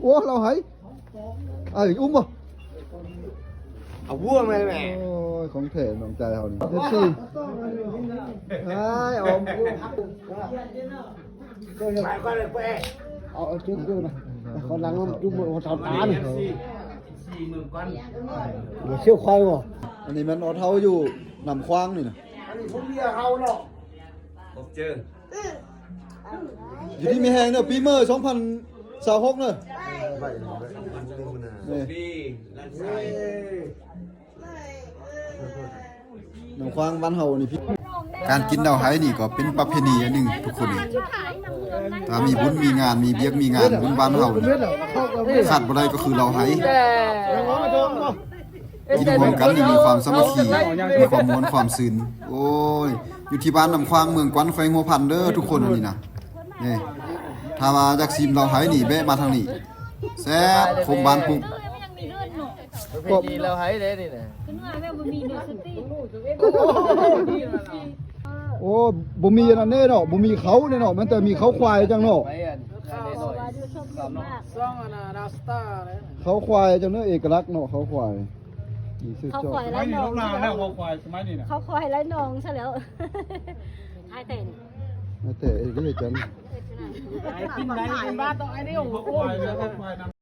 อ้เราหายอุ้มบ่ เอาวัวมาแม่ โอ้ยของแถมน้องใจเขานี่เด็ดสิไอ้อม ไปก็เลยไป เอาจุ๊บดูนะคนหลังมันจุ๊บมันทำตาเนี่ย 40,000ก้อน เดี๋ยวเชี่ยวควายบ่ อันนี้มันออเท้าอยู่นำควางนี่นะ อันนี้ผมเรียกเขาเนาะผมเจอ อยู่ที่มีแหงเนอะปีเมอร์2026เนอะนี่ ดีลั่นไส้ นำควางบ้านเฮานี่พี่การกินดาวไห้นี่ก็เป็นประเพณีอันหนึ่งทุกคนนี่ถ้ามีบุญมีงานมีเบียกมีงานบุญบ้านเฮานี่ขาดบ่ได้ก็คือเราไห้กินรวมกันนี่มีความสามัคคีมีความม่วนความซื่นโอ้ยอยู่ที่บ้านนำควางเมืองกวนไฟหัวพันเด้อทุกคนอันนี้นะนี่ถ้ามาจากซิมเราไห้นี่แวะมาทางนี้แซ่บคมบ้านปุ๊บ ก็มีเราให้ได้นี่นะ โอ้บ่มีอันนั้นแน่เนาะบ่มีเขาแน่เนาะมันแต่มีเขาควายจังเนาะ ไปอันได้หน่อยซ่องอันน่ะดาสตาร์เลย เขาควายจังเนาะเอกลักษณ์เนาะเขาควายนี่สุด เขา ยอ ควา ด ยไล่นอง แล้วเขาควายสมัยนี้นะ เขาควายไล่นองใช่แล้วท้ายเต้น แต่เอกลักษณ์จัง กินได้กินบ้านต้องไอ้นี่โอ้โห ควายแล้วควายนำ